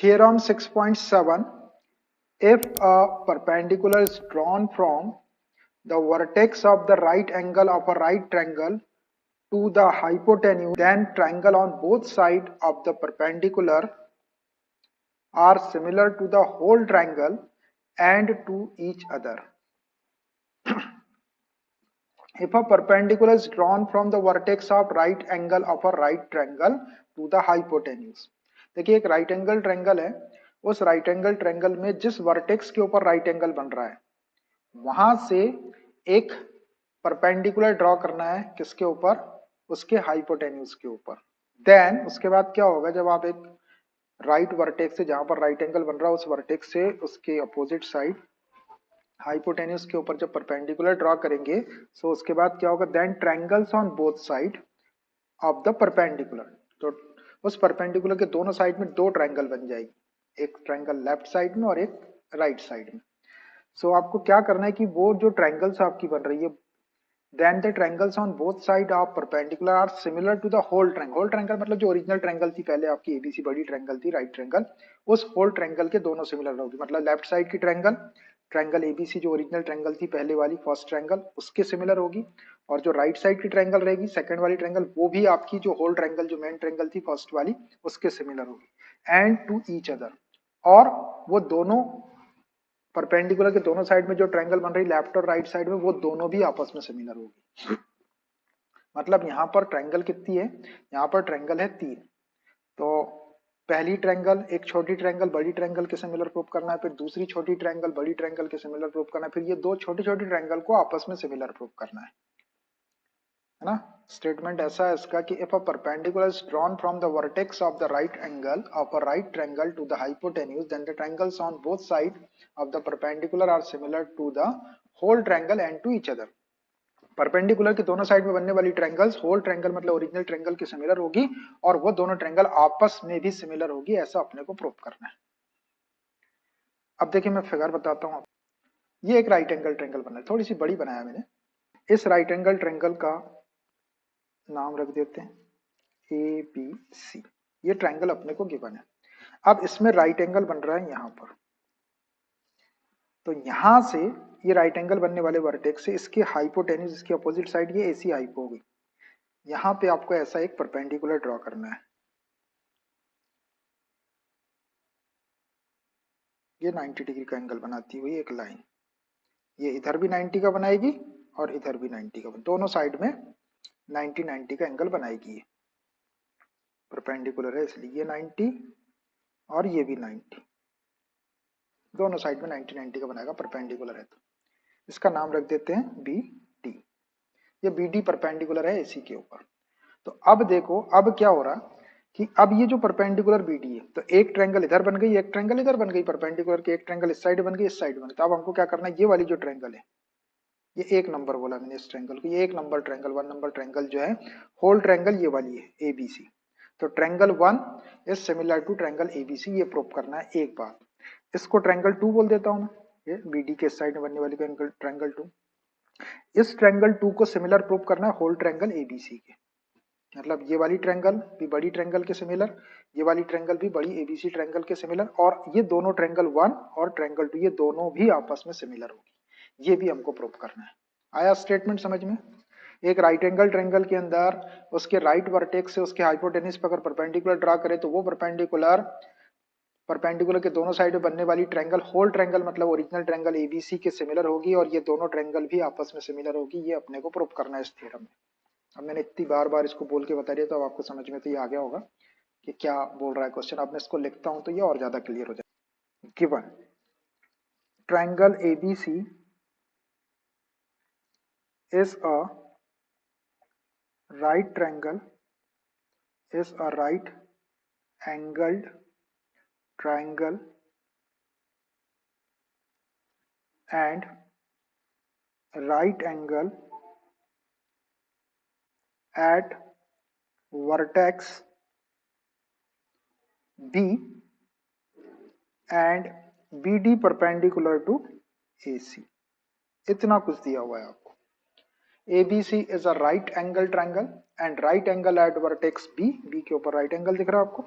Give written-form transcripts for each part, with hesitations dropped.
Theorem 6.7. If a perpendicular is drawn from the vertex of the right angle of a right triangle to the hypotenuse, then triangle on both sides of the perpendicular are similar to the whole triangle and to each other. If a perpendicular is drawn from the vertex of right angle of a right triangle to the hypotenuse. देखिए एक right angle triangle है, उस right angle triangle में जिस vertex के ऊपर right angle बन रहा है वहां से एक परपेंडिकुलर ड्रॉ करना है, किसके ऊपर, उसके हाइपोटेन्यूज के ऊपर। देन उसके बाद क्या होगा, जब आप एक राइट वर्टेक्स से, जहां पर राइट एंगल बन रहा है उस वर्टेक्स से उसके अपोजिट साइड हाइपोटेन्यूज के ऊपर जब परपेंडिकुलर ड्रॉ करेंगे, सो उसके बाद क्या होगा, then triangles on both side of the perpendicular, तो उस परपेंडिकुलर के दोनों साइड में दो ट्रायंगल बन जाएगी, एक ट्रायंगल लेफ्ट साइड में और एक राइट साइड में। सो आपको क्या करना है कि वो जो ट्रायंगल्स आपकी बन रही है, then the triangles on both side of perpendicular are similar to the whole triangle. Whole triangle मतलब जो ओरिजिनल ट्रायंगल थी पहले आपकी एबीसी बड़ी ट्रायंगल थी, राइट ट्रायंगल, उस होल ट्रायंगल के दोनों सिमिलर होगी। मतलब लेफ्ट साइड की ट्रायंगल, ट्रायंगल एबीसी जो ओरिजिनल ट्रायंगल थी पहले वाली फर्स्ट ट्रायंगल, उसके सिमिलर होगी, और जो राइट साइड की ट्रायंगल रहेगी सेकंड वाली ट्रायंगल, वो भी आपकी जो होल ट्रायंगल जो मेन ट्रायंगल थी फर्स्ट वाली उसके सिमिलर होगी एंड टू ईच अदर। और वो दोनों परपेंडिकुलर के दोनों साइड में जो ट्रायंगल बन रही लेफ्ट और राइट साइड में, वो दोनों भी आपस में सिमिलर होगी। मतलब यहाँ पर ट्रायंगल कितनी है, यहाँ पर ट्रायंगल है 3। तो पहली ट्रायंगल, एक छोटी ट्रायंगल बड़ी ट्रायंगल के सिमिलर प्रूव करना है, फिर दूसरी छोटी ट्रायंगल बड़ी ट्रायंगल के सिमिलर प्रूव करना है, फिर ये दो छोटी छोटी ट्रायंगल को आपस में सिमिलर प्रूव करना है ना। स्टेटमेंट ऐसा है इसका कि if a perpendicular is drawn from the vertex of the right angle of a right triangle to the hypotenuse, then the triangles on both side of the perpendicular are similar to the whole triangle and to each other. Perpendicular के दोनों side में बनने वाली triangles whole triangle मतलब original triangle के similar होगी, और वो दोनों ट्रायंगल आपस में भी सिमिलर होगी, ऐसा अपने को प्रूव करना है। अब देखिए मैं फिगर बताता हूं। ये एक राइट एंगल ट्रायंगल बना है, थोड़ी सी बड़ी बनाया मैंने। इस राइट एंगल ट्रायंगल का नाम रख देते हैं ए बी सी। ये ट्रायंगल अपने को गिवन है। अब इसमें राइट एंगल बन रहा है यहां पर, तो यहां से ये राइट एंगल बनने वाले वर्टेक्स से इसके हाइपोटेन्यूज, इसकी अपोजिट साइड ये एसी हाइपो होगी। यहां पे आपको ऐसा एक परपेंडिकुलर ड्रॉ करना है। ये 90 डिग्री का एंगल बनाती हुई एक लाइन, ये इधर भी 90 का बनाएगी और इधर भी 90 का, दोनों साइड में 90 का एंगल बनाएगी। ये परपेंडिकुलर है इसलिए ये 90 और ये भी 90, दोनों साइड में 90 का बनाएगा, परपेंडिकुलर है। तो इसका नाम रख देते हैं बी डी। ये बी डी परपेंडिकुलर है एसी के ऊपर। तो अब देखो अब क्या हो रहा कि अब ये जो परपेंडिकुलर बीडी है, तो एक ट्रायंगल इधर बन गई, एक ट्रायंगल इधर बन गई, परपेंडिकुलर के एक ट्रायंगल इस साइड बन गई, इस साइड बन गई। तो अब हमको क्या करना है, ये वाली जो ट्रायंगल है, ये एक नंबर बोला मैंने इस ट्रायंगल को, ये एक नंबर ट्रायंगल, 1 नंबर ट्रायंगल जो है होल ट्रायंगल ये वाली है एबीसी। तो triangle 1 is similar to triangle ABC, ये प्रूव करना है। एक बात, इसको ट्रायंगल 2 बोल देता हूं मैं, ये बीडी के साइड में बनने वाली ट्रायंगल 2। इस ट्रायंगल 2 को सिमिलर प्रूव करना है होल ट्रायंगल एबीसी के। मतलब ये वाली ट्रायंगल भी बड़ी ट्रायंगल के सिमिलर, ये वाली ट्रायंगल भी बड़ी एबीसी ट्रायंगल के सिमिलर, और ये दोनों ट्रायंगल 1 और ट्रायंगल 2 ये दोनों भी आपस में सिमिलर होगी, ये भी हमको प्रूव करना है। आया स्टेटमेंट समझ में। एक राइट एंगल ट्रायंगल के अंदर उसके राइट वर्टेक्स से उसके हाइपोटेन्यूज पर अगर परपेंडिकुलर ड्रा करे, तो वो परपेंडिकुलर के दोनों साइड में बनने वाली ट्रायंगल होल ट्रायंगल मतलब ओरिजिनल ट्रायंगल एबीसी के सिमिलर होगी, और ये दोनों ट्रायंगल भी आपस में सिमिलर होगी। ये अपने को प्रूव करना है इस थ्योरम में। अब मैंने इतनी बार बार इसको बोल के बता दिया, तो अब आपको समझ में तो ये आ गया होगा कि क्या बोल रहा है क्वेश्चन। अब मैं इसको लिखता हूं तो ये और ज्यादा क्लियर हो जाए। Given triangle ABC is a right triangle, is a right angled triangle and right angle at vertex B and BD perpendicular to AC। इतना कुछ दिया हुआ है आपको। ABC is a right angle triangle and right angle at vertex B, B के ऊपर right angle दिख रहा है आपको,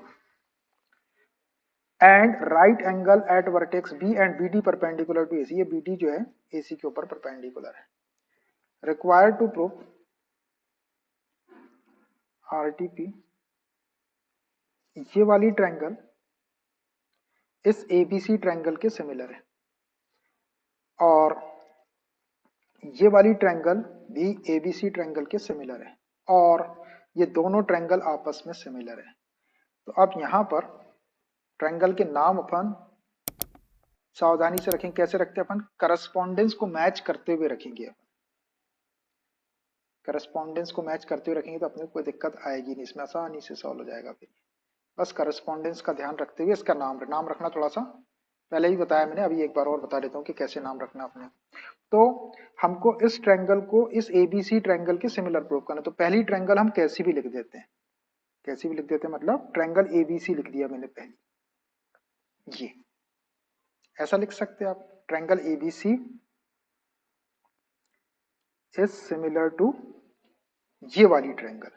and right angle at vertex B and B D perpendicular to AC, ये बी डी जो है एसी के ऊपर परपेंडिकुलर है। रिक्वायर्ड टू प्रूव आरटीपी, ये वाली ट्रायंगल इस एबीसी ट्रायंगल के सिमिलर है और ये वाली ट्रायंगल भी एबीसी ट्रायंगल के सिमिलर है और ये दोनों ट्रायंगल आपस में सिमिलर है। तो अब यहां पर ट्रायंगल के नाम अपन सावधानी से रखेंगे। कैसे रखते हैं अपन? करस्पॉन्डेंस को मैच करते हुए रखेंगे। अपन करस्पॉन्डेंस को मैच करते हुए रखेंगे तो अपने को कोई दिक्कत आएगी नहीं, इसमें आसानी से सॉल्व हो जाएगा। फिर बस करस्पॉन्डेंस का ध्यान रखते हुए इसका नाम रखना थोड़ा सा पहले ही बताया मैंने, अभी एक बार और बता देता हूँ कि कैसे नाम रखना अपने। तो हमको इस ट्रायंगल को इस एबीसी ट्रायंगल के सिमिलर प्रूव करना। तो पहली ट्रायंगल हम कैसी भी लिख देते हैं, कैसी भी लिख देते हैं, मतलब ट्रायंगल एबीसी लिख दिया मैंने पहले, ये ऐसा लिख सकते हैं आप, triangle ABC is similar to ये वाली ट्रायंगल।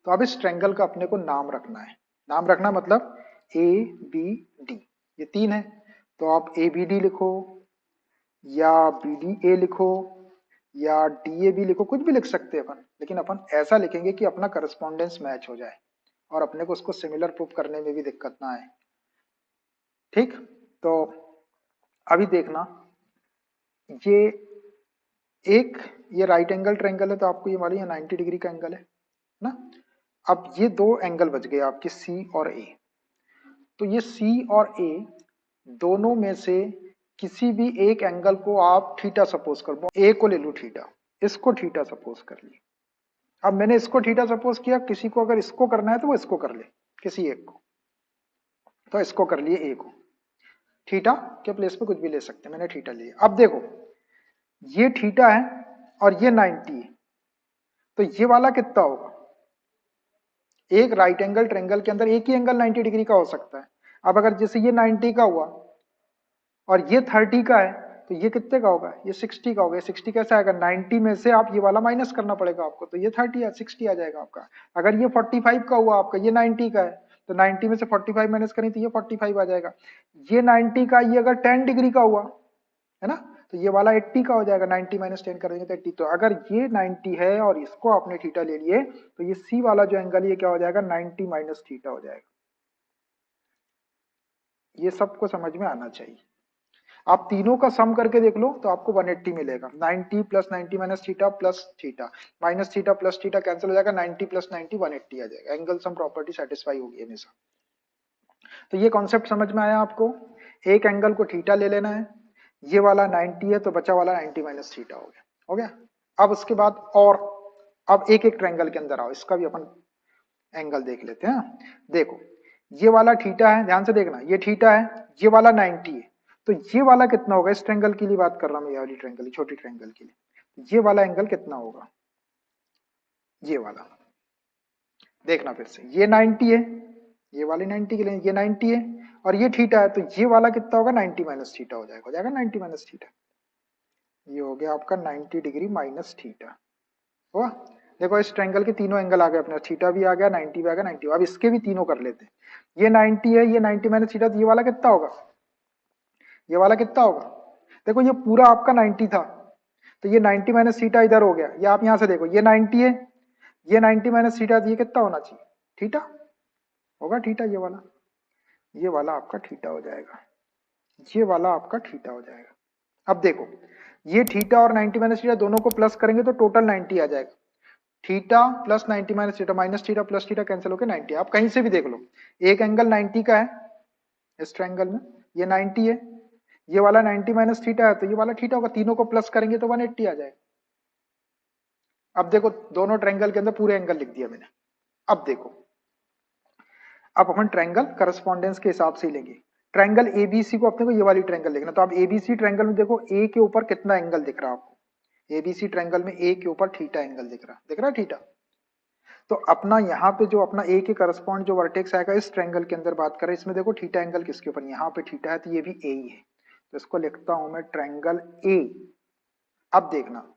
तो अब इस ट्रायंगल का अपने को नाम रखना है। नाम रखना मतलब ए बी डी, ये तीन है तो आप ए बी डी लिखो या बी डी ए लिखो या डी ए बी लिखो, कुछ भी लिख सकते हैं अपन, लेकिन अपन ऐसा लिखेंगे कि अपना करस्पॉन्डेंस मैच हो जाए और अपने को उसको सिमिलर प्रूफ करने में भी दिक्कत ना आए। ठीक, तो अभी देखना, ये राइट एंगल ट्रायंगल है तो आपको ये मालूम है 90 डिग्री का एंगल है ना। अब ये दो एंगल बच गए आपके सी और ए, तो ये सी और ए दोनों में से किसी भी एक एंगल को आप थीटा सपोज कर लो, ए को ले लो थीटा, इसको थीटा सपोज कर ली। अब मैंने इसको थीटा सपोज किया, किसी को अगर इसको करना है तो वो इसको कर ले, किसी एक को, तो इसको कर लिए ए को, थीटा के प्लेस पे कुछ भी ले सकते हैं, मैंने थीटा लिया। अब देखो ये थीटा है और ये 90 है, तो ये वाला कितना होगा? एक राइट एंगल ट्रायंगल के अंदर एक ही एंगल 90 डिग्री का हो सकता है। अब अगर जैसे ये 90 का हुआ और ये 30 का है तो ये कितने का होगा? ये 60 का होगा। 60 कैसे आएगा? 90 में से आप ये वाला माइनस करना पड़ेगा आपको, तो ये 30 या 60 आ जाएगा आपका। अगर ये 45 का हुआ आपका, ये 90 का है तो 90 में से 45 माइनस करें तो ये 45 आ जाएगा। ये 90 का, ये अगर 10 डिग्री का हुआ है ना, तो ये वाला 80 का हो जाएगा। 90 माइनस 10 कर देंगे तो 80। तो अगर ये 90 है और इसको आपने थीटा ले लिए तो ये सी वाला जो एंगल ये क्या हो जाएगा? 90 माइनस थीटा हो जाएगा। ये सबको समझ में आना चाहिए। आप तीनों का सम करके देख लो तो आपको 180 मिलेगा। 90 plus 90 minus theta plus theta minus theta plus theta cancel हो जाएगा, 90 प्लस 90 180 आ जाएगा। एंगल सम प्रॉपर्टी सेटिस्फाई होगी हमेशा। तो ये कॉन्सेप्ट समझ में आया आपको? एक एंगल को थीटा ले लेना है, ये वाला 90 है तो बचा वाला 90 माइनस थीटा हो गया। हो गया। अब उसके बाद और अब एक एक ट्रायंगल के अंदर आओ, इसका भी अपन एंगल देख लेते हैं। देखो ये वाला थीटा है, ध्यान से देखना, ये थीटा है, ये वाला 90 है, तो ये वाला कितना होगा? इस ट्रायंगल के लिए बात कर रहा हूं मैं, ये वाली ट्रायंगल, छोटी ट्रायंगल के लिए ये वाला एंगल कितना होगा? ये वाला देखना फिर से, ये 90 है, ये वाली 90 के लिए ये 90 है और ये थीटा है, तो ये वाला कितना होगा? 90 माइनस थीटा हो जाएगा। 90 माइनस थीटा, ये हो गया आपका 90 डिग्री माइनस थीटा। हुआ? देखो इस ट्रायंगल के तीनों एंगल आ गए अपने, थीटा भी आ गया, 90 भी आ गया, 90। अब इसके भी तीनों कर लेते हैं। ये 90 है, ये 90 माइनस थीटा, तो ये वाला कितना होगा? ये वाला कितना होगा? देखो ये पूरा आपका 90 था, तो ये 90 माइनस थीटा इधर हो गया। ये आप यहां से देखो, ये 90 है, ये 90 माइनस थीटा, ये कितना होना चाहिए? थीटा होगा, थीटा। ये वाला आपका थीटा हो जाएगा, ये वाला आपका थीटा हो जाएगा। अब देखो ये थीटा और 90 माइनस थीटा दोनों को प्लस करेंगे तो टोटल 90 आ जाएगा। Theta plus 90 minus theta, minus theta plus theta cancel होकर 90। आप कहीं से भी देख लो, एक एंगल 90 का है इस ट्रायंगल में, ये 90 है, ये वाला 90 माइनस थीटा है, तो ये वाला थीटा होगा। तीनों को प्लस करेंगे तो 180 आ जाएगा। अब देखो दोनों ट्रायंगल के अंदर पूरे एंगल लिख दिया मैंने। अब देखो, अब अपन ट्रायंगल करस्पॉन्डेंस के हिसाब से ही लेंगे। ट्रायंगल एबीसी को अपने को ये वाली ट्रायंगल लिखना, तो अब एबीसी ट्रायंगल में देखो ए के ऊपर कितना एंगल दिख रहा है आपको? एबीसी ट्रायंगल में ए के ऊपर थीटा एंगल दिख रहा है थीटा। तो अपना यहाँ पे जो अपना ए के करस्पॉन्ड जो वर्टेक्स आएगा इस ट्रायंगल के अंदर बात करें, इसमें देखो थीटा एंगल किसके ऊपर? यहाँ पे थीटा है, तो ये भी ए ही है, तो इसको लिखता हूं मैं ट्रायंगल ए। अब देखना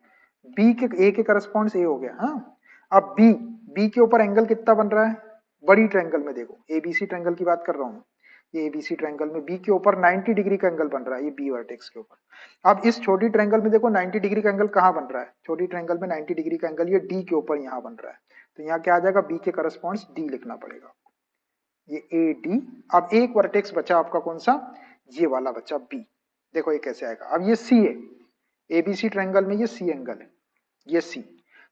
बी के, ए के करस्पॉन्ड ए हो गया। हाँ, अब बी के ऊपर एंगल कितना बन रहा है? बड़ी ट्रायंगल में देखो, एबीसी ट्रायंगल की बात कर रहा हूं, ये एबीसी ट्रायंगल में बी के ऊपर 90 डिग्री का एंगल बन रहा है, ये बी वर्टेक्स के ऊपर। अब इस छोटी ट्रायंगल में देखो 90 डिग्री का एंगल कहाँ बन रहा है, छोटी ट्रायंगल में 90 डिग्री का एंगल ये डी के ऊपर यहाँ बन रहा है, तो यहाँ क्या आ जाएगा, बी के करस्पॉन्ड्स डी लिखना पड़ेगा, ये ए डी। अब एक वर्टेक्स बचा आपका कौन सा, ये वाला बचा बी। देखो ये कैसे आएगा, अब ये सी है, एबीसी ट्रायंगल में ये सी एंगल है, ये सी,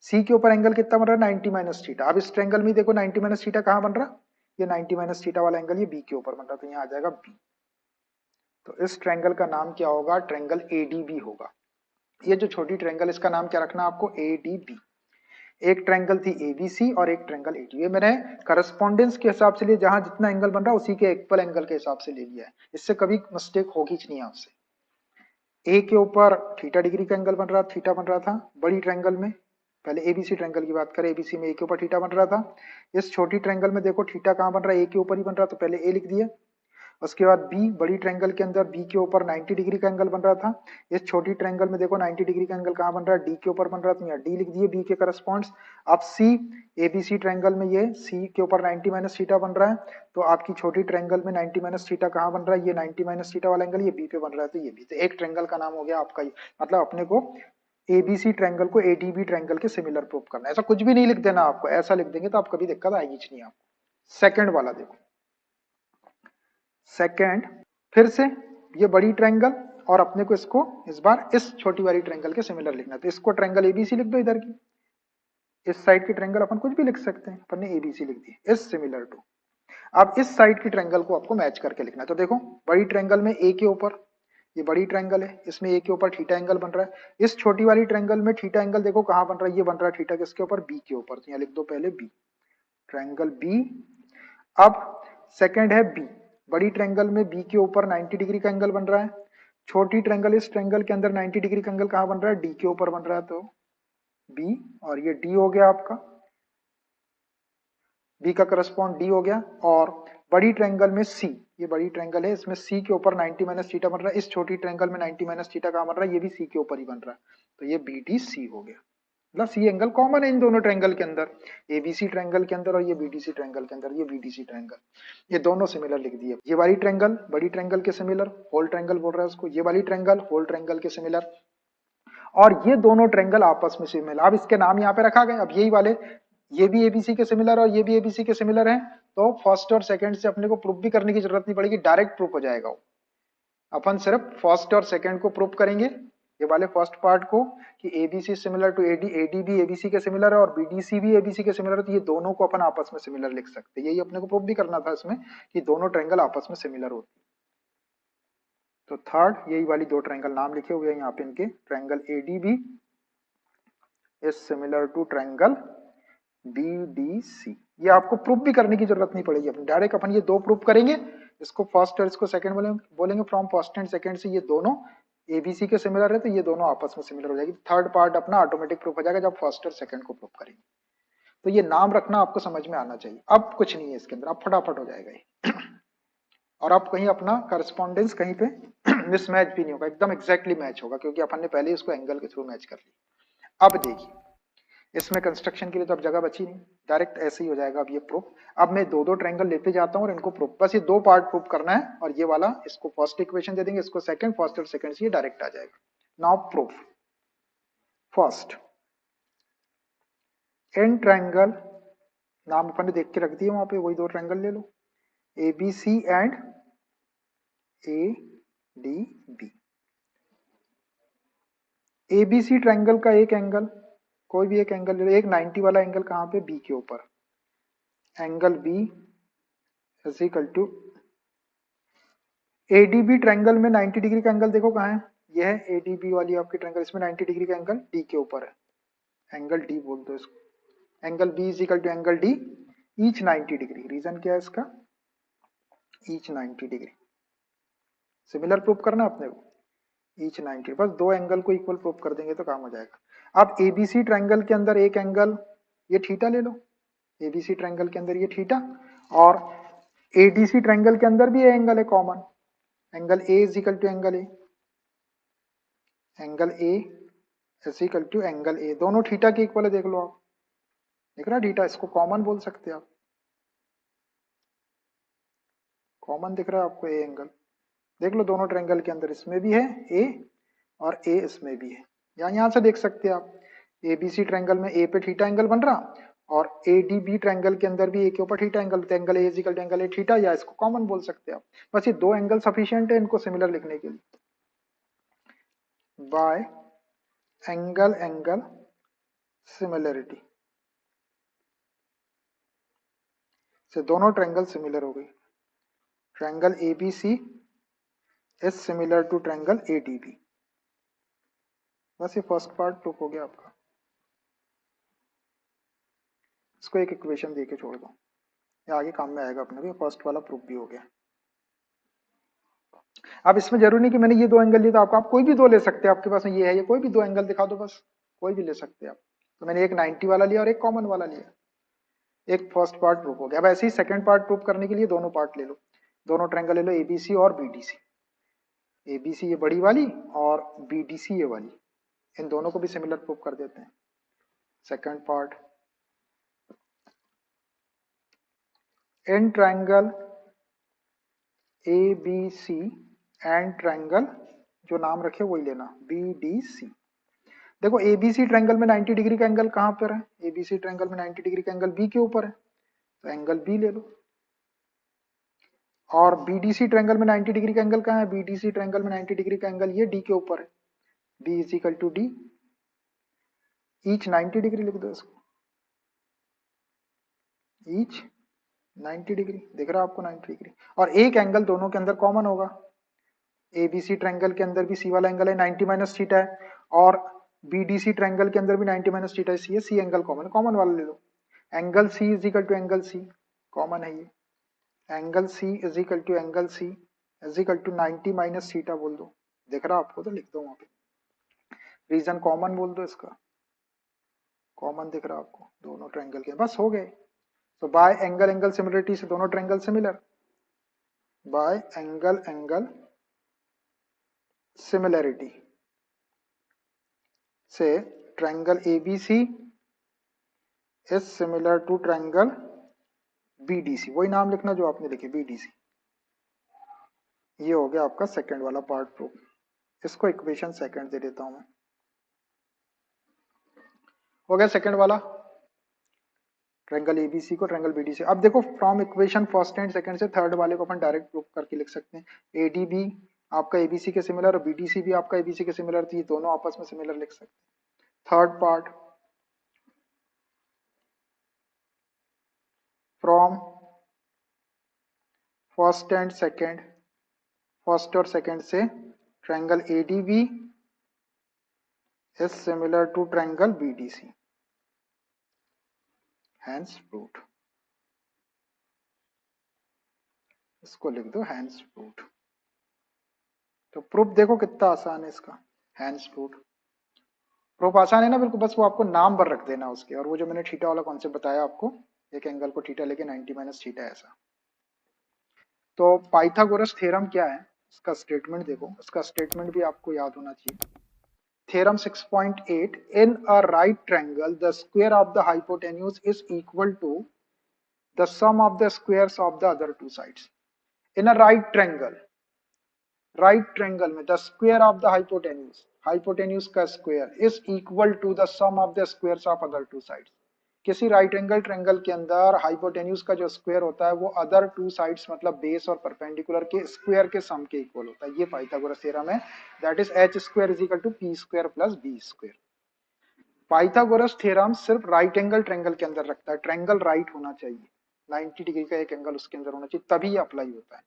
सी के ऊपर एंगल कितना बन रहा है 90 माइनस थीटा। अब इस ट्रायंगल में देखो 90 माइनस थीटा कहाँ बन रहा, ये 90 माइनस थीटा वाला एंगल ये बी के ऊपर बन रहा है, तो यहाँ आ जाएगा बी। तो इस ट्रायंगल का नाम क्या होगा, ट्रायंगल एडीबी होगा। ये जो छोटी ट्रायंगल इसका नाम क्या रखना आपको, एडीबी। एक ट्रायंगल थी एबीसी और एक ट्रायंगल एडी, ये मैंने करस्पॉन्डेंस के हिसाब से लिए, जहां जितना एंगल बन रहा है उसी के इक्वल एंगल के हिसाब से ले लिया है, इससे कभी मिस्टेक होगी नहीं आपसे। ए के ऊपर थीटा डिग्री का एंगल बन रहा, थीटा बन रहा था बड़ी ट्रायंगल में, पहले एबीसी ट्रायंगल की बात करें, एबीसी में ए के ऊपर थीटा बन रहा था। इस छोटी ट्रायंगल में देखो थीटा कहाँ बन रहा है, ए के ऊपर ही बन रहा, तो पहले ए लिख दिया। उसके बाद बी, बड़ी ट्रायंगल के अंदर बी के ऊपर 90 डिग्री का एंगल बन रहा था। इस छोटी ट्रायंगल में देखो 90 डिग्री का एंगल कहाँ बन रहा है, डी के ऊपर बन रहा था, यहाँ डी लिख दिए बी के करस्पॉन्ड्स। अब सी, एबीसी ट्रायंगल में ये सी के ऊपर 90 माइनस थीटा बन रहा है, तो आपकी छोटी ट्रायंगल में 90 माइनस थीटा कहाँ बन रहा है, ये 90 माइनस थीटा वाला एंगल ये बी पे बन रहा है, तो ये बी, तो एक ट्रायंगल का नाम हो गया आपका ये। मतलब अपने को एबीसी ट्रायंगल को एडीबी ट्रायंगल के सिमिलर प्रूव करना है, ऐसा कुछ भी नहीं लिख देना आपको, ऐसा लिख देंगे तो आप कभी दिक्कत आएगी नहीं आपको। सेकंड वाला देखो, सेकंड फिर से ये बड़ी ट्रायंगल और अपने को इसको इस बार इस छोटी वाली ट्रायंगल के सिमिलर लिखना है, तो इसको ट्रायंगल एबीसी लिख दो इधर की, इस साइड की ट्रायंगल अपन कुछ भी लिख सकते हैं, अपन ने एबीसी लिख दी, इस सिमिलर टू। अब इस साइड की ट्रायंगल को आपको मैच करके लिखना है, तो देखो बड़ी ट्रायंगल में ए के ऊपर, ये बड़ी ट्रायंगल है, इसमें ए के ऊपर थीटा एंगल बन रहा है, इस छोटी वाली ट्रायंगल में थीटा एंगल देखो कहां बन रहा है, ये बन रहा है थीटा किसके ऊपर, बी के ऊपर, तो यहाँ लिख दो पहले बी, ट्रायंगल बी। अब सेकंड है बी, बड़ी ट्रायंगल में बी के ऊपर 90 डिग्री का एंगल बन रहा है, छोटी ट्रायंगल, इस ट्रायंगल के अंदर 90 डिग्री का एंगल कहां बन रहा है, डी के ऊपर बन रहा है, तो बी, और ये डी हो गया आपका, बी का करस्पॉन्ड डी हो गया। और बड़ी ट्रायंगल में सी, ये बड़ी ट्रायंगल है, इसमें सी के ऊपर 90 माइनस थीटा बन रहा है, इस छोटी ट्रायंगल में 90 माइनस थीटा कहां बन रहा है, ये भी सी के ऊपर ही बन रहा है, तो ये बी डी सी हो गया। मतलब सी एंगल कॉमन है इन दोनों ट्रायंगल के अंदर, एबीसी ट्रायंगल के अंदर और ये बीडीसी ट्रायंगल के अंदर, ये बीडीसी ट्रायंगल, ये दोनों सिमिलर लिख दिए। ये वाली ट्रायंगल बड़ी ट्रायंगल के सिमिलर, होल ट्रायंगल बोल रहा है उसको, ये वाली ट्रायंगल होल ट्रायंगल के सिमिलर, और ये दोनों ट्रायंगल आपस में सिमिलर। अब इसके नाम यहाँ पे रखा गया, अब यही वाले, ये भी एबीसी के सिमिलर और ये भी एबीसी के सिमिलर हैं, तो फर्स्ट और सेकंड से अपने को प्रूफ भी करने की जरूरत नहीं पड़ेगी, डायरेक्ट प्रूफ हो जाएगा वो। अपन सिर्फ फर्स्ट और सेकंड को प्रूफ करेंगे, ये वाले फर्स्ट पार्ट को, कि ABC similar to AD, AD भी एबीसी के सिमिलर है और बीडीसी भी एबीसी के सिमिलर है, तो ये दोनों को अपन आपस में सिमिलर लिख सकते हैं। यही अपने को प्रूफ भी करना था इसमें, कि दोनों ट्रायंगल आपस में सिमिलर होती है। तो थर्ड, यही वाली दो ट्रायंगल नाम लिखे हुए हैं यहाँ पे इनके, triangle ADB is similar to triangle BDC. ये आपको प्रूफ भी करने की जरूरत नहीं पड़ेगी, अपन डायरेक्ट अपन ये दो प्रूफ करेंगे, इसको फर्स्ट और इसको सेकंड बोलेंगे फ्रॉम फर्स्ट एंड सेकंड से ये दोनों एबीसी के सिमिलर है, तो ये दोनों आपस में सिमिलर हो जाएगी। थर्ड पार्ट अपना ऑटोमेटिक प्रूफ हो जाएगा जब फर्स्ट और सेकंड को प्रूफ करेंगे। तो ये नाम रखना आपको समझ में आना चाहिए, अब कुछ नहीं है इसके अंदर, अब फटाफट हो जाएगा ये और आप कहीं अपना करस्पॉन्डेंस कहीं पे मिसमैच भी नहीं होगा, एकदम एग्जैक्टली मैच होगा, क्योंकि अपन ने पहले ही उसको एंगल के थ्रू मैच कर लिया। अब देखिए, इसमें कंस्ट्रक्शन के लिए तो अब जगह बची नहीं, डायरेक्ट ऐसे ही हो जाएगा अब ये प्रूफ। अब मैं दो दो ट्रायंगल लेते जाता हूँ और इनको प्रूफ, बस ये दो पार्ट प्रूफ करना है, और ये वाला इसको फर्स्ट इक्वेशन दे देंगे, इसको सेकंड, फर्स्ट और सेकंड से ये डायरेक्ट आ जाएगा। Now proof, first an triangle, नाम अपन ने देख के रख दिया वहां पे, वही दो ट्रायंगल ले लो, A B C and A D B. ABC triangle का एक एंगल, कोई भी एक एंगल ले लो, एक 90 वाला एंगल कहां पे, बी के ऊपर, angle B is equal to ADB triangle में 90 डिग्री का एंगल देखो कहां है, यह है एडीबी वाली आपकी ट्रायंगल, इसमें 90 डिग्री का एंगल डी के ऊपर है, एंगल डी बोल दो इसको, angle B is equal to angle D, each 90 degree. Reason क्या है इसका, ईच 90 डिग्री, सिमिलर प्रूफ करना अपने को, ईच 90, बस दो एंगल को इक्वल प्रूफ कर देंगे तो काम हो जाएगा। अब एबीसी ट्रायंगल के अंदर एक एंगल ये थीटा ले लो, एबीसी ट्रायंगल के अंदर ये थीटा, और एडीसी ट्रायंगल के अंदर भी ये एंगल है common, angle A is equal to angle A, angle A is equal to angle A, दोनों थीटा के इक्वल है, देख लो आप, देख रहा थीटा, इसको कॉमन बोल सकते हैं आप। कॉमन दिख रहा है आपको ए एंगल, देख लो दोनों ट्रायंगल के अंदर इसमें भी है ए और ए इसमें भी है। यहाँ से देख सकते हैं आप, ए बी सी ट्रायंगल में ए पे थीटा एंगल बन रहा और ए डी बी ट्रायंगल के अंदर भी ए के ऊपर थीटा एंगल, तो angle A is equal to angle A theta, या इसको कॉमन बोल सकते हैं आप। बस ये दो एंगल सफिशिएंट है इनको सिमिलर लिखने के लिए। बाय एंगल एंगल सिमिलरिटी से दोनों ट्रायंगल सिमिलर हो गई। Triangle ABC is similar to triangle ADB. बस ये फर्स्ट पार्ट प्रूफ हो गया आपका। इसको एक इक्वेशन देके छोड़ दो, ये आगे काम में आएगा अपने भी। फर्स्ट वाला प्रूफ भी हो गया। अब इसमें जरूरी नहीं कि मैंने ये दो एंगल लिए, तो आप कोई भी दो ले सकते हैं, आपके पास में ये है, ये कोई भी दो एंगल दिखा दो, बस कोई भी ले सकते हैं आप। तो मैंने एक 90 वाला लिया और एक कॉमन वाला लिया, एक फर्स्ट पार्ट प्रूफ हो गया। अब ऐसे ही सेकंड पार्ट प्रूफ करने के लिए दोनों पार्ट ले लो, दोनों ट्रायंगल ले लो, एबीसी और बीडीसी। एबीसी ये बड़ी वाली और बीडीसी ये वाली, इन दोनों को भी सिमिलर प्रूफ कर देते हैं। Second part, in triangle ABC and triangle, जो नाम रखे वही लेना, बीडीसी। देखो एबीसी ट्रायंगल में 90 डिग्री का एंगल कहां पर है, एबीसी ट्रायंगल में 90 डिग्री का एंगल बी के ऊपर है, तो एंगल बी ले लो। और बीडीसी ट्रायंगल में 90 डिग्री का एंगल कहां है, बीडीसी ट्रायंगल में 90 डिग्री का एंगल ये डी के ऊपर है, B is equal to D, each 90 degree लिख दो इसको, ईच 90 डिग्री, दिख रहा है आपको 90 डिग्री। और एक एंगल दोनों के अंदर कॉमन होगा, एबीसी ट्रायंगल के अंदर भी सी वाला एंगल है 90 माइनस थीटा है, और बीडीसी ट्रायंगल के अंदर भी 90 माइनस थीटा है, सी एंगल कॉमन, कॉमन वाला ले लो। Angle C is equal to angle C, common है ये, angle C is equal to angle C is equal to 90 minus theta बोल दो, दिख रहा आपको तो लिख दो वहां पे, रीजन कॉमन बोल दो इसका, कॉमन दिख रहा आपको दोनों ट्रायंगल के, बस हो गए। तो बाय एंगल एंगल सिमिलरिटी से दोनों triangle similar, by angle angle similarity से triangle ABC is similar to triangle BDC, वही नाम लिखना जो आपने लिखे बीडीसी। ये हो गया आपका सेकंड वाला पार्ट प्रूफ। इसको इक्वेशन सेकंड दे देता हूं मैं, हो गया सेकंड वाला, ट्रायंगल एबीसी को ट्रायंगल बीडीसी। अब देखो from equation first and second से थर्ड वाले को अपन डायरेक्ट प्रूफ करके लिख सकते हैं, एडीबी आपका एबीसी के सिमिलर और बीडीसी भी आपका एबीसी के सिमिलर, तो ये दोनों आपस में सिमिलर लिख सकते हैं। Third part, from first and second, first और सेकंड से triangle ADB is similar to triangle BDC, hence proved. इसको लिख दो हैंस प्रूव्ड। तो प्रूफ देखो कितना आसान है इसका, हैंस प्रूव्ड। प्रूफ आसान है ना बिल्कुल, बस वो आपको नाम पर रख देना उसके, और वो जो मैंने थीटा वाला कॉन्सेप्ट बताया आपको, एक एंगल को थीटा लेके 90 माइनस थीटा ऐसा। तो पाइथागोरस थ्योरम क्या है, इसका स्टेटमेंट देखो, इसका स्टेटमेंट भी आपको याद होना चाहिए। Theorem 6.8, in a right triangle the square of the hypotenuse is equal to the sum of the squares of the other two sides. In a right triangle में the square of the hypotenuse का square is equal to the sum of the squares of other two sides. किसी right angle triangle के अंदर hypotenuse का जो square होता है वो अदर टू साइड्स मतलब बेस और परपेंडिकुलर के स्क्वायर के सम के इक्वल होता है, ये पाइथागोरस थ्योरम है। That is H square is equal to P square plus B square. Pythagoras theorem सिर्फ राइट एंगल ट्रायंगल के अंदर रखता है, ट्रायंगल राइट होना चाहिए, 90 डिग्री का एक एंगल उसके अंदर होना चाहिए, तभी अप्लाई होता है।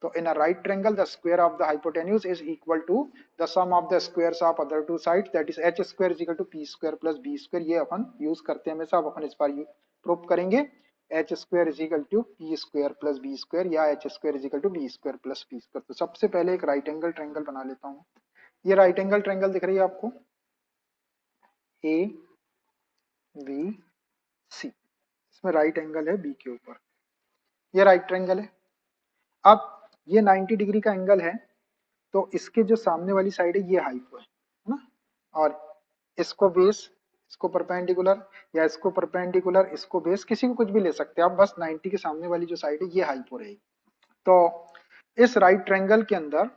तो in a right triangle the square of the hypotenuse is equal to the sum of the squares of other two sides, that is h square is equal to p square plus b square। ये अपन use करते हैं हमेशा, अब अपन इस बार prove करेंगे h square is equal to p square plus b square या h square is equal to b square plus p square। तो सबसे पहले एक राइट एंगल ट्रायंगल बना लेता हूँ। ये राइट एंगल ट्रायंगल दिख रही है आपको, a b c, इसमें राइट एंगल है b के ऊपर, ये राइट ट्रायंगल है। अब ये 90 डिग्री का एंगल है, तो इसके जो सामने वाली साइड है ये हाइपो है ना, और इसको बेस, इसको परपेंडिकुलर या इसको परपेंडिकुलर, इसको बेस, किसी को कुछ भी ले सकते हैं आप, बस 90 के सामने वाली जो साइड है ये हाइपो रहेगी। तो इस राइट ट्रायंगल के अंदर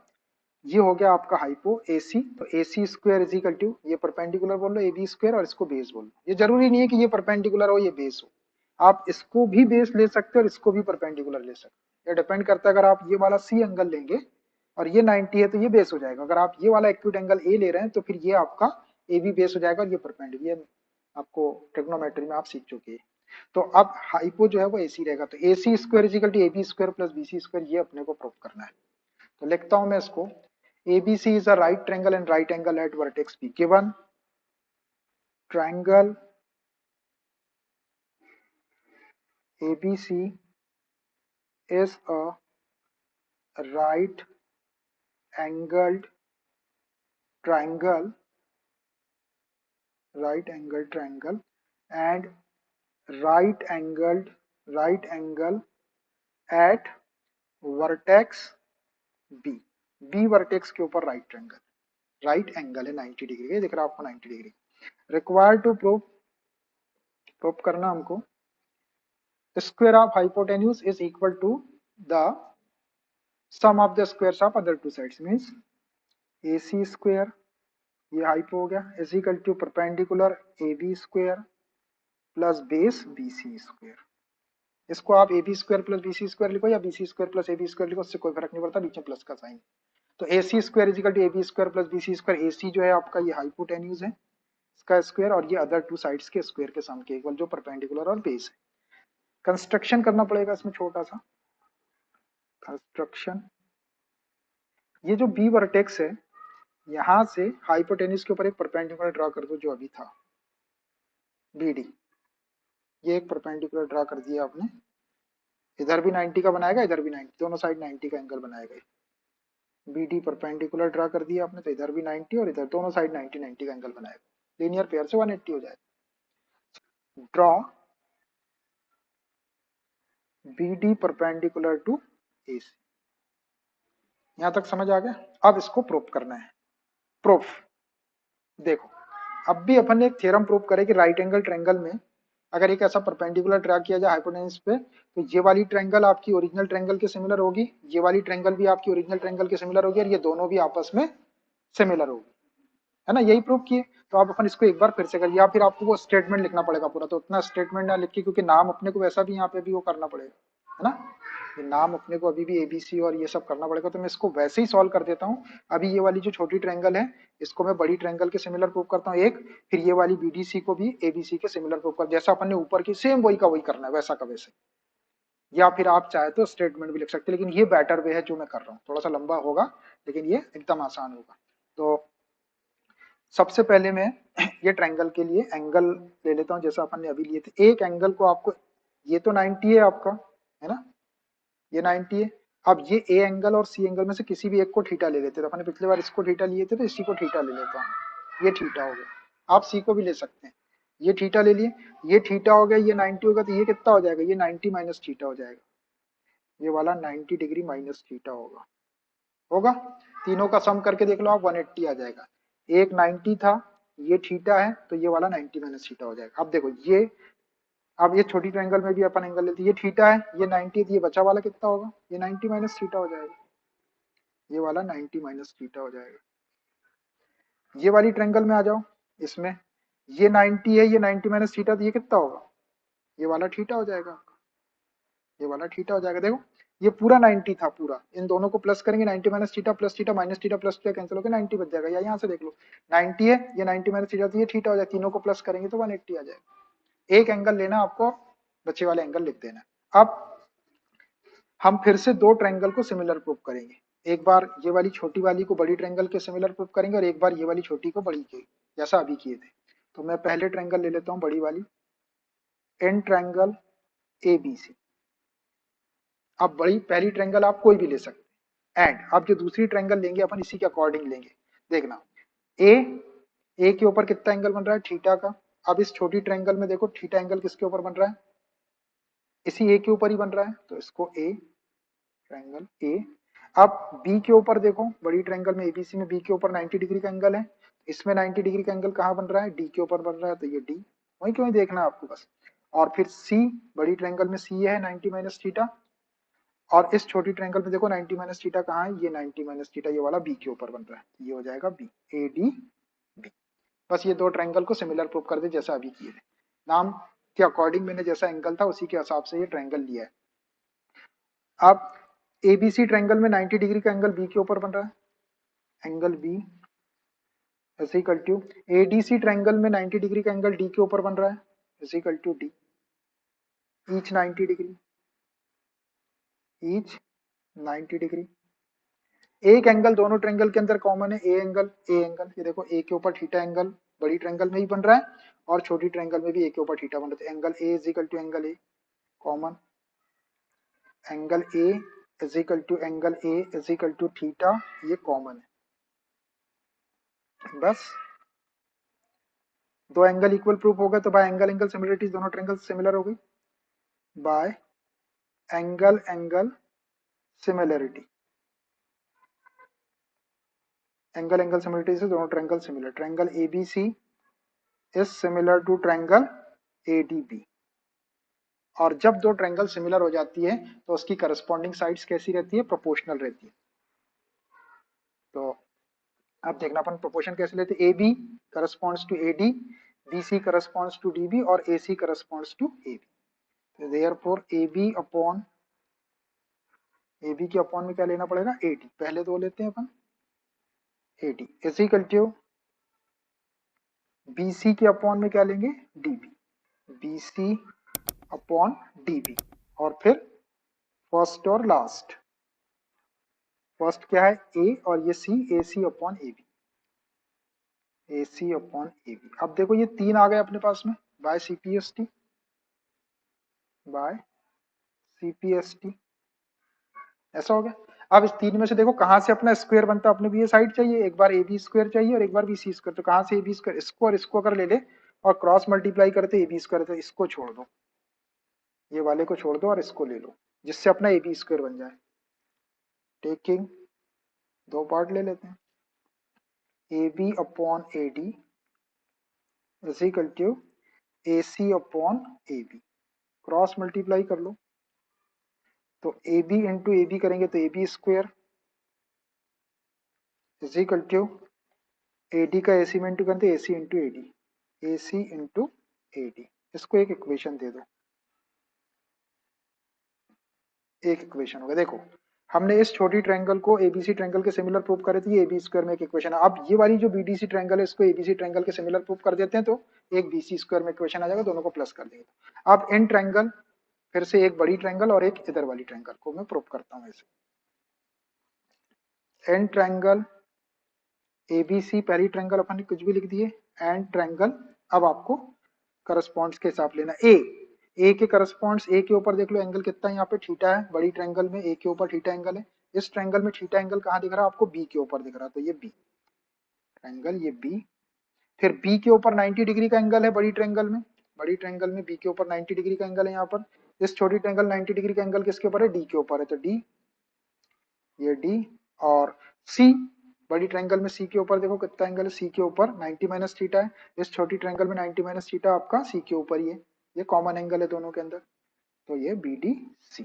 ये हो गया आपका हाइपो AC, तो AC square is equal to, ये परपेंडिकुलर बोल लो AB स्क्वायर और इसको बेस बोल लो। ये जरूरी नहीं है कि ये परपेंडिकुलर हो ये बेस हो, आप इसको भी बेस ले सकते हो और इसको भी परपेंडिकुलर ले सकते हो। ये डिपेंड करता है, अगर आप ये वाला C एंगल लेंगे और ये 90 है तो ये बेस हो जाएगा, अगर आप ये वाला एक्यूट एंगल A ले रहे हैं तो फिर ये आपका AB बेस हो जाएगा और ये परपेंडिकुलर, ये आपको ट्रिग्नोमेट्री में आप सीख चुके हैं। तो अब हाइपो जो है वो AC रहेगा, तो AC square is equal to AB square plus BC square, ये अपने को प्रूव करना है। तो लिखता हूं मैं इसको, ABC is a right triangle and right angle at vertex P. Given triangle ABC is a right angled triangle, right angled triangle and right angled right angle at vertex B. B vertex के ऊपर right triangle, right angle है 90 degree का, दिख रहा है आपको 90 degree. Required to prove, prove करना हमको, square of hypotenuse is equal to the sum of the squares of other two sides, means AC square, ये हाइपो हो गया, is equal to perpendicular AB square plus base BC square. इसको आप AB square plus BC square लिखो या BC square plus AB square लिखो, उससे कोई फर्क नहीं पड़ता, बीच में प्लस का साइन। तो AC square is equal to AB square plus BC square, AC जो है आपका ये हाइपोटेन्यूज है इसका स्क्वायर, और ये अदर टू साइड्स के स्क्वायर के सम के इक्वल, जो परपेंडिकुलर और बेस है। कंस्ट्रक्शन करना पड़ेगा इसमें छोटा सा कंस्ट्रक्शन, ये जो B वर्टेक्स है यहां से हाइपोटेन्यूज के ऊपर एक परपेंडिकुलर ड्रा कर दो, जो अभी था BD, ये एक परपेंडिकुलर ड्रा कर दिया आपने, इधर भी 90 का बनाएगा, इधर भी 90, दोनों साइड 90 का एंगल बनाएगा। BD परपेंडिकुलर ड्रा कर दिया आपने, तो इधर भी 90 और इधर दोनों साइड 90 90 का एंगल बनाएगा, लीनियर पेयर से 180 हो जाएगा। Draw BD perpendicular to AC, यहां तक समझ आ गया। अब इसको प्रूफ करना है। प्रूफ देखो, अब भी अपन ने एक थ्योरम प्रूव करे कि राइट एंगल ट्रायंगल में अगर एक ऐसा परपेंडिकुलर ड्रा किया जाए हाइपोटेन्यूज पे, तो ये वाली ट्रायंगल आपकी ओरिजिनल ट्रायंगल के सिमिलर होगी, ये वाली ट्रायंगल भी आपकी ओरिजिनल ट्रायंगल के सिमिलर होगी, और ये दोनों भी आपस में सिमिलर होगी, है ना, यही प्रूव किए। तो आप अपन इसको एक बार फिर से करिए, या फिर आपको वो स्टेटमेंट लिखना पड़ेगा पूरा, तो उतना स्टेटमेंट ना लिख के, क्योंकि नाम अपने को वैसा भी यहाँ पे भी वो करना पड़ेगा, है ना, ये नाम अपने को अभी भी ABC और ये सब करना पड़ेगा, तो मैं इसको वैसे ही सॉल्व कर देता हूँ। अभी ये वाली जो छोटी ट्रायंगल है इसको मैं बड़ी ट्रायंगल के सिमिलर प्रूव करता हूँ एक, फिर ये वाली BDC को भी ABC के सिमिलर प्रूव कर, जैसा अपन ने ऊपर की सेम वही का वही करना है, वैसा का वैसे। या फिर आप चाहे तो स्टेटमेंट भी लिख सकते हैं, लेकिन ये बेटर वे है जो मैं कर रहा हूँ, थोड़ा सा लंबा होगा लेकिन ये एकदम आसान होगा। तो सबसे पहले मैं ये ट्रायंगल के लिए एंगल ले लेता हूँ, जैसा अपन ने अभी लिए थे। एक एंगल को आपको, ये तो 90 है आपका, है ना, ये 90 है। अब ये A एंगल और C एंगल में से किसी भी एक को थीटा ले लेते थे, अपन ने पिछली बार इसको थीटा लिए थे, तो इसी को थीटा ले लेता हूँ, ये थीटा हो गया। आप C को भी ले सकते हैं, ये थीटा ले लिए, ये थीटा हो गया, ये 90 होगा, तो ये कितना हो जाएगा, ये 90 माइनस थीटा हो जाएगा, ये वाला 90 डिग्री माइनस थीटा होगा, होगा। तीनों का सम करके देख लो आप, 180 आ जाएगा। एक 90 था, ये थीटा है, तो ये वाला 90 माइनस थीटा हो जाएगा। अब देखो ये, अब ये छोटी ट्रायंगल में भी अपन एंगल लेते हैं, ये थीटा है, ये 90, ये बचा वाला कितना होगा, ये 90 माइनस थीटा हो जाएगा, ये वाला 90 माइनस थीटा हो जाएगा। ये वाली ट्रायंगल में आ जाओ, इसमें ये 90 है, ये 90 माइनस थीटा, तो ये कितना होगा, ये वाला थीटा हो जाएगा, ये वाला थीटा हो जाएगा। देखो ये पूरा 90 था पूरा, इन दोनों को प्लस करेंगे, 90 minus theta plus theta minus theta plus theta cancel होकर 90 बच जाएगा, या यहाँ से देख लो 90 है, ये 90 माइनस थीटा, तो ये थीटा हो जाएगा, तीनों को प्लस करेंगे तो 180 आ जाएगा। एक एंगल लेना आपको, बचे वाले एंगल लिख देना। अब हम फिर से दो ट्रायंगल को सिमिलर प्रूव करेंगे, एक बार ये वाली छोटी वाली को बड़ी ट्रायंगल के सिमिलर प्रूव करेंगे, और एक बार ये वाली छोटी को बड़ी के, जैसा अभी किए थे। तो मैं पहले ट्रायंगल ले लेता हूँ बड़ी वाली, एन ट्रायंगल ABC। अब बड़ी पहली ट्रायंगल आप कोई भी ले सकते हैं, एंड अब जो दूसरी ट्रायंगल लेंगे अपन इसी के अकॉर्डिंग लेंगे। देखना ए, ए के ऊपर कितना एंगल बन रहा है, थीटा का। अब इस छोटी ट्रायंगल में देखो थीटा एंगल किसके ऊपर बन रहा है, इसी ए के ऊपर ही बन रहा है, तो इसको ए, ट्रायंगल ए। अब बी के ऊपर देखो, बड़ी ट्रायंगल में ABC में बी के ऊपर 90 डिग्री का एंगल है, इसमें 90 डिग्री का एंगल कहाँ बन रहा है, डी के ऊपर बन रहा है, तो ये डी, वही क्यों देखना है आपको बस। और फिर सी, बड़ी ट्रायंगल में सी है 90 माइनस थीटा, और इस छोटी ट्रायंगल में देखो 90 माइनस थीटा कहाँ है, ये 90 माइनस थीटा ये वाला बी के ऊपर बन रहा है, ये हो जाएगा बी, ए डी बी। बस ये दो ट्रायंगल को सिमिलर प्रूव कर दे जैसा अभी किए थे, नाम के अकॉर्डिंग मैंने जैसा एंगल था उसी के हिसाब से ये ट्रायंगल लिया है। अब एबीसी ट्रायंगल में 90 डिग्री का एंगल बी के ऊपर बन रहा है, angle B is equal to ADC triangle में 90 डिग्री का एंगल डी के ऊपर बन रहा है is equal to D, each 90 degree, each 90 degree. एक एंगल दोनों ट्रायंगल के अंदर कॉमन है, ए एंगल ये देखो ए के ऊपर थीटा एंगल बड़ी ट्रायंगल में ही बन रहा है और छोटी ट्रायंगल में भी ए के ऊपर थीटा बन रहा है, तो angle A is equal to angle A common, angle A is equal to angle A is equal to theta, ये कॉमन है। बस दो एंगल इक्वल प्रूफ हो गए, तो बाय एंगल एंगल सिमिलरिटीज दोनों ट्रायंगल सिमिलर हो गई, by angle angle similarity, angle angle similarity से दोनों triangle similar, triangle ABC is similar to triangle ADB. और जब दो ट्रायंगल सिमिलर हो जाती है तो उसकी करस्पॉन्डिंग साइड्स कैसी रहती है, प्रोपोर्शनल रहती है। तो अब देखना अपन प्रोपोर्शन कैसे लेते हैं, A B corresponds to A D, B C corresponds to D B और A C corresponds to A B. तो therefore A B upon A B के अपॉन में क्या लेना पड़ेगा, ए डी, पहले दो लेते हैं अपन, A D is equal to B C के अपॉन में क्या लेंगे, D B, B C upon D B, और फिर फर्स्ट और लास्ट, फर्स्ट क्या है ए और ये C, A C upon A B, A C upon A B. अब देखो ये तीन आ गए अपने पास में by C P S T, by C P S T, ऐसा हो गया। अब इस तीन में से देखो कहां से अपना स्क्वायर बनता है, अपने भी ये साइड चाहिए, एक बार ए बी स्क्वायर चाहिए और एक बार बी सी स्क्वायर, तो कहां से ए बी स्क्वायर, इसको और इसको अगर ले ले और क्रॉस मल्टीप्लाई करते ए बी स्क्वायर, तो इसको छोड़ दो, ये वाले को छोड़ दो और इसको ले लो, जिससे अपना ए बी स्क्वायर बन जाए। टेकिंग दो पार्ट ले लेते हैं, A B upon A D is equal to A C upon A B, cross multiply कर लो, तो A B into A B करेंगे तो A B square is equal to A D का ए सी में इंटू करते A C into A D, A C into A D, इसको एक इक्वेशन दे दो, एक इक्वेशन होगा। देखो हमने इस छोटी ट्रायंगल को एबीसी ट्रायंगल के सिमिलर प्रूव करे थे, ये ए बी स्क्वायर में एक इक्वेशन है। अब ये वाली जो बीडीसी ट्रायंगल है इसको एबीसी ट्रायंगल के सिमिलर प्रूव कर देते हैं तो एक बीसी स्क्वायर में इक्वेशन आ जाएगा, दोनों को प्लस कर देंगे। अब इन ट्रायंगल फिर से एक बड़ी ट्रायंगल और एक इधर वाली ट्रायंगल को मैं प्रूव करता हूँ ऐसे, एन ट्रायंगल एबीसी पहली ट्रायंगल अपन ने कुछ भी लिख दिए, एंड ट्रायंगल अब आपको करस्पॉन्ड्स के हिसाब लेना, ए के करस्पॉन्ड्स, ए के ऊपर देख लो एंगल कितना है, यहाँ पे थीटा है, बड़ी ट्रायंगल में ए के ऊपर थीटा एंगल है, इस ट्रायंगल में थीटा एंगल कहाँ दिख रहा है आपको, बी के ऊपर दिख रहा है, तो ये बी ट्रायंगल, ये बी। फिर बी के ऊपर 90 डिग्री का एंगल है बड़ी ट्रायंगल में, बड़ी ट्रायंगल में बी के ऊपर 90 डिग्री का एंगल है यहाँ पर, इस छोटी ट्रायंगल 90 डिग्री का एंगल किसके ऊपर है, डी के ऊपर है, तो डी, ये डी। और सी बड़ी ट्रायंगल में सी के ऊपर देखो कितना एंगल है, सी के ऊपर 90 माइनस थीटा है, इस छोटी ट्रायंगल में 90 माइनस थीटा आपका सी के ऊपर ही है, ये कॉमन एंगल है दोनों के अंदर, तो ये बी डी सी,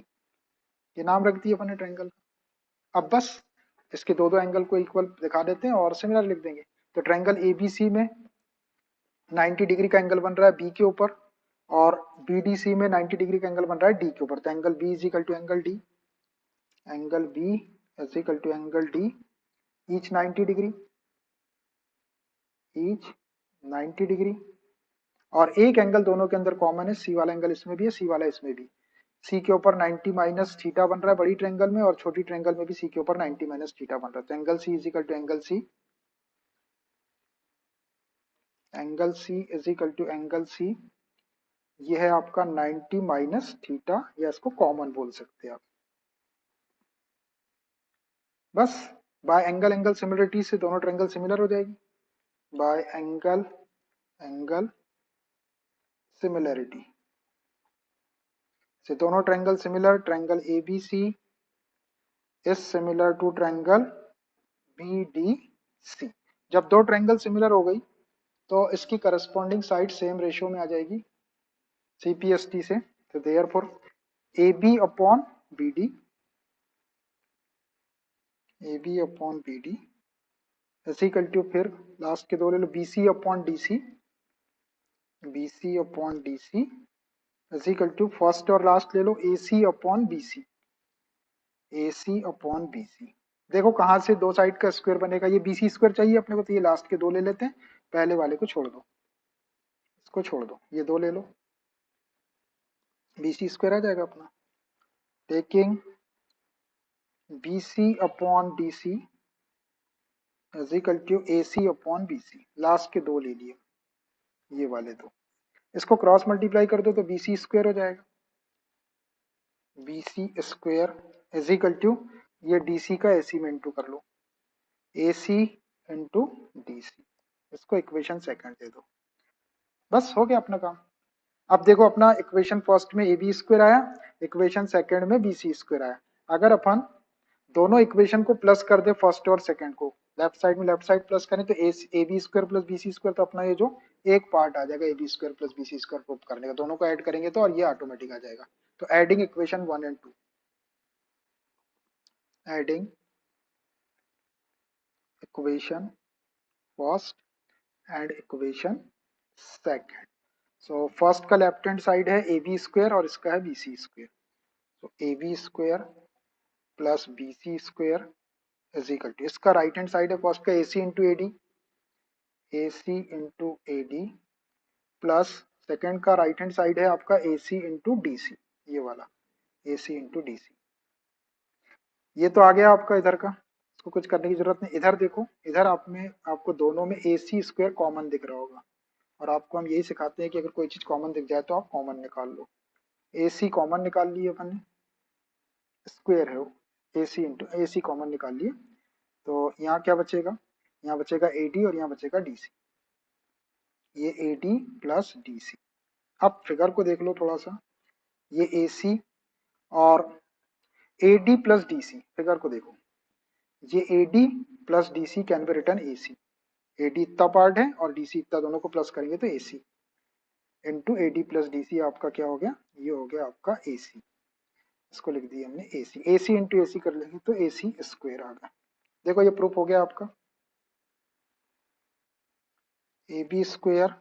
ये नाम रख दिया अपने ट्रायंगल का। अब बस इसके दो दो एंगल को इक्वल दिखा देते हैं और सिमिलर लिख देंगे, तो ट्रायंगल एबीसी में 90 डिग्री का एंगल बन रहा है बी के ऊपर और बीडीसी में 90 डिग्री का एंगल बन रहा है डी के ऊपर, तो angle B is equal to angle D, angle B is equal to angle D, each 90 degree, each 90 degree. और एक एंगल दोनों के अंदर कॉमन है, सी वाला एंगल इसमें भी है, सी वाला इसमें भी, सी के ऊपर 90 माइनस थीटा बन रहा है बड़ी ट्रायंगल में और छोटी ट्रायंगल में भी सी के ऊपर 90 माइनस थीटा बन रहा है, तो angle C is equal to angle C, angle C is equal to angle C, ये है आपका 90 माइनस थीटा, या इसको कॉमन बोल सकते हैं आप। बस बाय एंगल एंगल सिमिलरिटी से दोनों ट्रायंगल सिमिलर हो जाएगी, बाय एंगल एंगल सिमिलरिटी से दोनों triangle similar, triangle ABC is similar to triangle BDC. जब दो ट्रायंगल सिमिलर हो गई तो इसकी करस्पॉन्डिंग साइड सेम रेशियो में आ जाएगी सीपीएसटी से, तो therefore A B upon B D A B upon B D equal to, फिर लास्ट के दो ले लो, B C upon D C, B C upon D C equal to first और लास्ट ले लो A C upon B C, A C upon B C. देखो कहाँ से दो साइड का स्क्वायर बनेगा, ये बी सी स्क्वायर चाहिए अपने को, तो ये लास्ट के दो ले लेते हैं, पहले वाले को छोड़ दो, इसको छोड़ दो, ये दो ले लो, बी सी स्क्वायर आ जाएगा अपना। Taking B C upon D C equal to A C upon B C, last के दो ले लिए, ये वाले दो, इसको क्रॉस मल्टीप्लाई कर दो तो बी सी स्क्वायर हो जाएगा, B C square is equal to, ये डी सी का ए सी में इंटू कर लो, A C into D C, इसको इक्वेशन सेकंड दे दो, बस हो गया अपना काम। अब देखो अपना इक्वेशन फर्स्ट में ए बी स्क्वायर आया, इक्वेशन सेकंड में बी सी स्क्वायर आया। अगर अपन दोनों इक्वेशन को प्लस कर दे, फर्स्ट और सेकंड को लेफ्ट साइड में लेफ्ट साइड प्लस करें, तो A B square plus B C square, तो अपना ये जो एक पार्ट आ जाएगा A B square plus B C square prove करने का, दोनों को ऐड करेंगे तो, और ये ऑटोमेटिक आ जाएगा। तो adding equation 1 and 2, adding equation first and equation second. So first का लेफ्ट हैंड साइड है ए बी स्क्वायर और इसका है बी सी स्क्वायर, तो A B square plus B C square is equal to, इसका राइट हैंड साइड है first का A C into A D, A C into A D, plus second का right hand side है आपका ए C into D C, ये वाला ए C into D C. ये तो आ गया आपका इधर का, इसको कुछ करने की जरूरत नहीं। इधर देखो, इधर आप में आपको दोनों में ए सी स्क्वायर कॉमन दिख रहा होगा, और आपको हम यही सिखाते हैं कि अगर कोई चीज कॉमन दिख जाए तो आप कॉमन निकाल लो। ए सी कॉमन निकाल लिए अपन ने, स्क्वायर है वो, ए सी इंटू ए सी कॉमन निकाल लिए, तो यहाँ क्या बचेगा, यहाँ बचेगा ए डी और यहाँ बचेगा डी सी, ये A D plus D C. अब फिगर को देख लो थोड़ा सा, ये ए सी और A D plus D C, figure को देखो, ये A D plus D C can be written A C, A D इतना पार्ट है और डी सी इतना, दोनों को प्लस करेंगे तो A C into A D plus D C आपका क्या हो गया, ये हो गया आपका ए सी, इसको लिख दिया हमने ए सी, ए सी इंटू ए सी कर लेंगे तो ए सी स्क्वायर आ गया। देखो ये प्रूफ हो गया आपका, A B square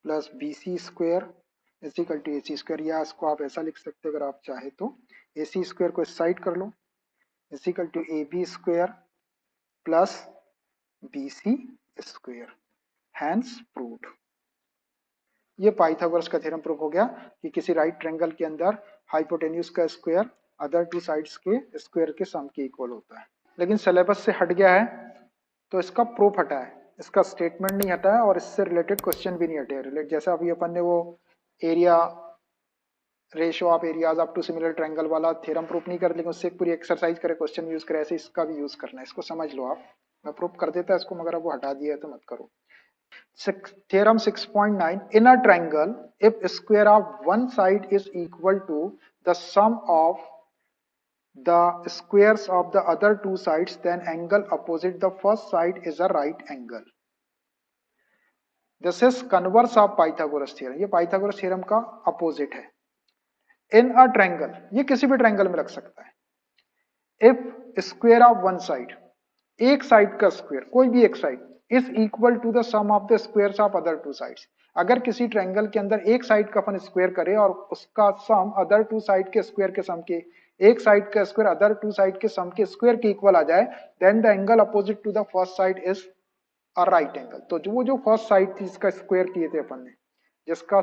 plus B C square is equal to A C square, या इसको आप ऐसा लिख सकते हो अगर आप चाहे तो, ए सी स्क्वायर को इस साइड कर लो, is equal to A B square plus B C square, hence proved. ये पाइथागोरस का थ्योरम प्रूव हो गया कि किसी राइट ट्रायंगल के अंदर हाइपोटेन्यूज का स्क्वायर अदर टू साइड्स के स्क्वायर के सम के इक्वल होता है। लेकिन सिलेबस से हट गया है तो इसका प्रूफ हटा है, इसका स्टेटमेंट नहीं हटा है, और इससे रिलेटेड क्वेश्चन भी नहीं हटे रिलेट, जैसे अभी अपन ने वो area ratio of areas up to similar triangle वाला थ्योरम प्रूफ नहीं कर, लेकिन उससे एक पूरी एक्सरसाइज करे, क्वेश्चन यूज करे, ऐसे इसका भी यूज करना है, इसको समझ लो आप। मैं प्रूफ कर देता इसको, मगर अब वो हटा दिया है तो मत करो। Theorem 6.9, in a triangle if square of one side is equal to the sum of the squares of the other two sides, then angle opposite the first side is a right angle. This is converse of Pythagoras theorem, ये Pythagoras theorem का opposite है। In a triangle, ये किसी भी triangle में लग सकता है। If square of one side, एक साइड का स्क्वायर, कोई भी एक side, is equal to the sum of the squares of other two sides, अगर किसी ट्रायंगल के अंदर एक साइड का अपन स्क्वायर करे और उसका सम अदर टू साइड के स्क्वायर के सम के, एक साइड का स्क्वायर अदर टू साइड के सम के स्क्वायर के इक्वल आ जाए, then the angle opposite to the first side is a right angle. तो जो फर्स्ट साइड थी इसका स्क्वायर किए थे अपन ने, जिसका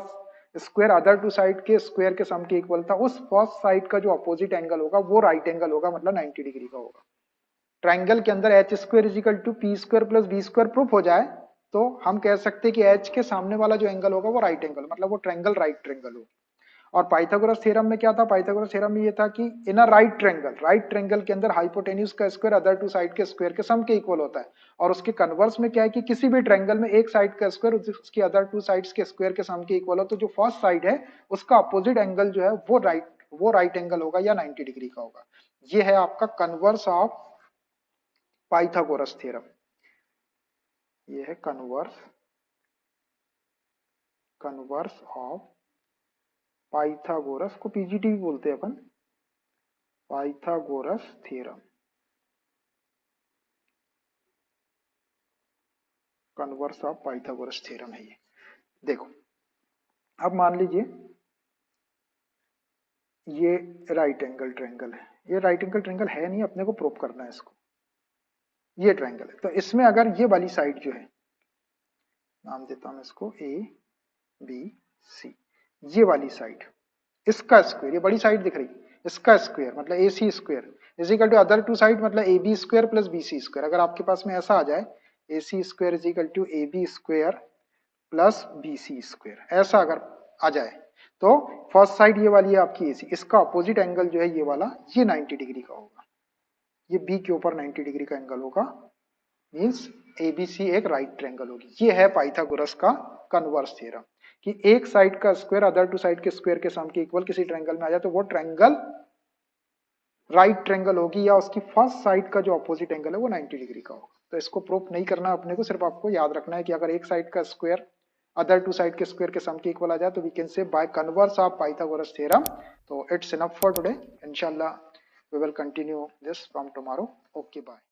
स्क्वायर अदर टू साइड के स्क्वायर के सम के इक्वल था, उस फर्स्ट साइड का जो अपोजिट एंगल होगा वो राइट एंगल होगा, मतलब 90 डिग्री का होगा। ट्राइंगल के अंदर H square is equal to P square plus B square proof हो जाए तो हम कह सकते हैं कि एच के सामने वाला जो एंगल होगा वो राइट एंगल, मतलब वो ट्रायंगल राइट ट्रायंगल होगा। और पाइथागोरस थ्योरम में क्या था, पाइथागोरस थ्योरम में ये था कि in a right triangle, right triangle के अंदर हाइपोटेन्यूज का स्क्वायर अदर टू साइड के स्क्वायर के सम के इक्वल होता है, और उसके कन्वर्स में क्या है कि किसी भी ट्रायंगल में एक साइड का स्क्वायर उसके अदर टू साइड्स के स्क्वायर के सम के इक्वल हो, तो जो फर्स्ट साइड है उसका अपोजिट एंगल जो है वो राइट एंगल होगा या 90 डिग्री का होगा। ये है आपका कन्वर्स ऑफ पाइथागोरस थ्योरम, ये है कन्वर्स ऑफ पाइथागोरस, को पीजीटी भी बोलते हैं अपन, Pythagoras theorem. Converse of Pythagoras theorem है ये। देखो अब मान लीजिए ये राइट एंगल ट्रायंगल है, ये राइट एंगल ट्रायंगल है नहीं, अपने को प्रूव करना है इसको। ये ट्रायंगल है तो इसमें अगर ये वाली साइड जो है, नाम देता हूं इसको ए बी सी, ये वाली साइड इसका स्क्वायर, ये बड़ी साइड दिख रही, इसका स्क्वायर मतलब A C square is equal to other two side मतलब A B square plus B C square. अगर आपके पास में ऐसा आ जाए A C square is equal to A B square plus B C square, ऐसा अगर आ जाए तो फर्स्ट साइड ये वाली है आपकी ए सी, इसका अपोजिट एंगल जो है ये वाला, ये 90 डिग्री का होगा, ये बी के ऊपर 90 डिग्री का एंगल होगा, मींस एबीसी एक राइट ट्रायंगल होगी। ये है पाइथागोरस का कन्वर्स थ्योरम कि एक साइड का स्क्वायर अदर टू साइड के स्क्वायर के सम के इक्वल किसी ट्रायंगल में आ जाए तो वो ट्रायंगल राइट ट्रायंगल होगी, या उसकी फर्स्ट साइड का जो अपोजिट एंगल है वो 90 डिग्री का होगा। तो इसको प्रूफ नहीं करना अपने को, सिर्फ आपको याद रखना है कि अगर एक साइड का स्क्वायर अदर टू साइड के स्क्वायर के सम के इक्वल आ जाए तो we can say by converse of Pythagoras theorem. तो इट्स इनफ फॉर टुडे, इंशाल्लाह we will continue this from tomorrow. Okay, bye.